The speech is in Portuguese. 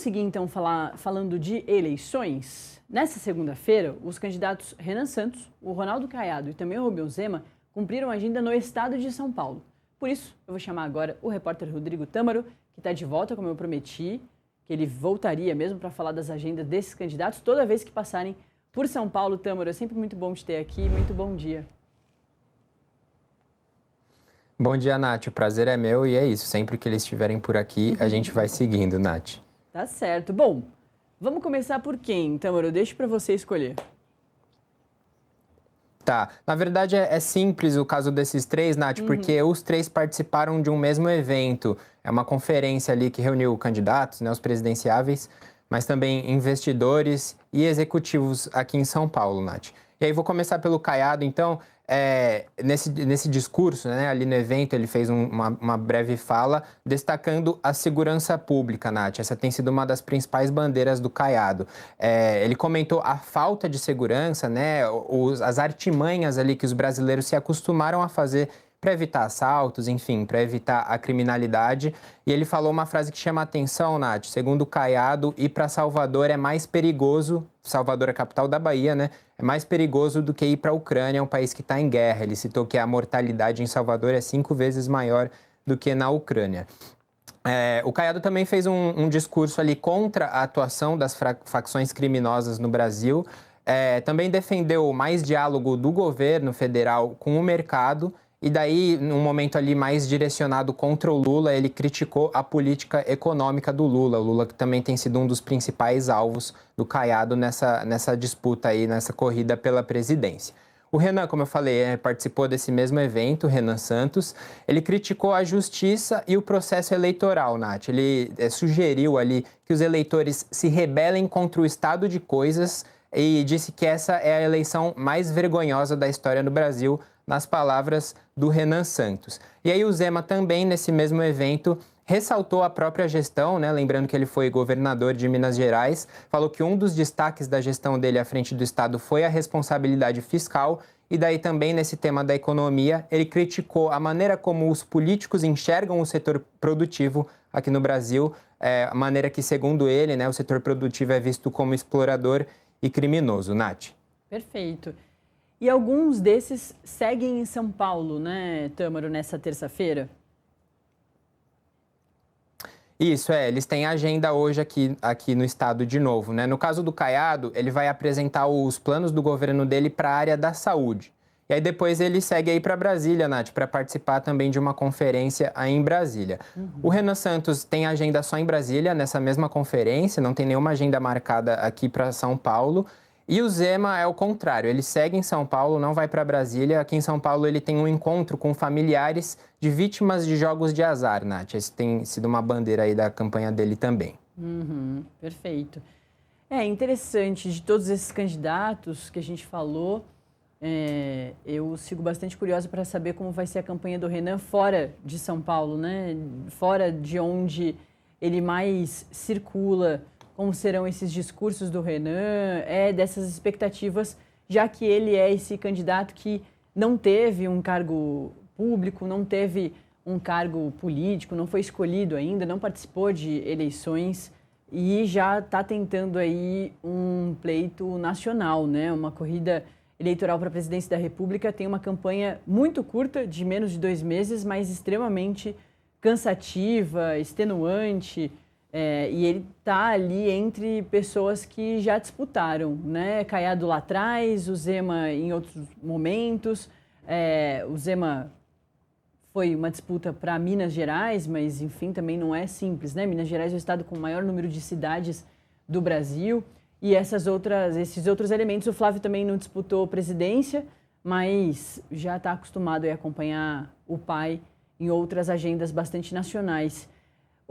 seguir, então, falando de eleições. Nessa segunda-feira, os candidatos Renan Santos, o Ronaldo Caiado e também o Romeu Zema cumpriram a agenda no estado de São Paulo. Por isso, eu vou chamar agora o repórter Rodrigo Tâmaro, que está de volta, como eu prometi, que ele voltaria mesmo para falar das agendas desses candidatos toda vez que passarem por São Paulo. Tâmaro, é sempre muito bom te ter aqui. Muito bom dia. Bom dia, Nath. O prazer é meu e é isso. Sempre que eles estiverem por aqui, a gente vai seguindo, Nath. Tá certo. Bom, vamos começar por quem, Tâmaro? Eu deixo para você escolher. Tá. Na verdade, é simples o caso desses três, Nath, porque os três participaram de um mesmo evento. É uma conferência ali que reuniu candidatos, né, os presidenciáveis, mas também investidores e executivos aqui em São Paulo, Nath. E aí vou começar pelo Caiado, então. Nesse discurso, né, ali no evento, ele fez uma breve fala destacando a segurança pública, Nath. Essa tem sido uma das principais bandeiras do Caiado. Ele comentou a falta de segurança, né, as artimanhas ali que os brasileiros se acostumaram a fazer para evitar assaltos, enfim, para evitar a criminalidade. E ele falou uma frase que chama a atenção, Nath. Segundo o Caiado, ir para Salvador é mais perigoso, Salvador é a capital da Bahia, né? É mais perigoso do que ir para a Ucrânia, um país que está em guerra. Ele citou que a mortalidade em Salvador é 5 vezes maior do que na Ucrânia. O Caiado também fez um discurso ali contra a atuação das facções criminosas no Brasil. Também defendeu mais diálogo do governo federal com o mercado. E daí, num momento ali mais direcionado contra o Lula, ele criticou a política econômica do Lula. O Lula que também tem sido um dos principais alvos do Caiado nessa disputa aí, nessa corrida pela presidência. O Renan, como eu falei, participou desse mesmo evento, o Renan Santos. Ele criticou a justiça e o processo eleitoral, Nath. Ele sugeriu ali que os eleitores se rebelem contra o estado de coisas e disse que essa é a eleição mais vergonhosa da história do Brasil, nas palavras do Renan Santos. E aí o Zema também, nesse mesmo evento, ressaltou a própria gestão, né? Lembrando que ele foi governador de Minas Gerais, falou que um dos destaques da gestão dele à frente do Estado foi a responsabilidade fiscal, e daí também nesse tema da economia, ele criticou a maneira como os políticos enxergam o setor produtivo aqui no Brasil, a maneira que, segundo ele, né, o setor produtivo é visto como explorador e criminoso. Nath. Perfeito. E alguns desses seguem em São Paulo, né, Tâmaro, nessa terça-feira? Isso, eles têm agenda hoje aqui no estado de novo, né? No caso do Caiado, ele vai apresentar os planos do governo dele para a área da saúde. E aí depois ele segue aí para Brasília, Nath, para participar também de uma conferência aí em Brasília. O Renan Santos tem agenda só em Brasília, nessa mesma conferência, não tem nenhuma agenda marcada aqui para São Paulo. E o Zema é o contrário, ele segue em São Paulo, não vai para Brasília. Aqui em São Paulo ele tem um encontro com familiares de vítimas de jogos de azar, Nath. Esse tem sido uma bandeira aí da campanha dele também. Perfeito. É interessante, de todos esses candidatos que a gente falou, eu sigo bastante curiosa para saber como vai ser a campanha do Renan fora de São Paulo, né? Fora de onde ele mais circula. Como serão esses discursos do Renan, dessas expectativas, já que ele é esse candidato que não teve um cargo público, não teve um cargo político, não foi escolhido ainda, não participou de eleições e já está tentando aí um pleito nacional, né? Uma corrida eleitoral para a presidência da República. Tem uma campanha muito curta, de menos de 2 meses, mas extremamente cansativa, extenuante. E ele está ali entre pessoas que já disputaram, né? Caiado lá atrás, o Zema em outros momentos. O Zema foi uma disputa para Minas Gerais, mas, enfim, também não é simples, né? Minas Gerais é o estado com o maior número de cidades do Brasil. E esses outros elementos, o Flávio também não disputou presidência, mas já está acostumado a acompanhar o pai em outras agendas bastante nacionais.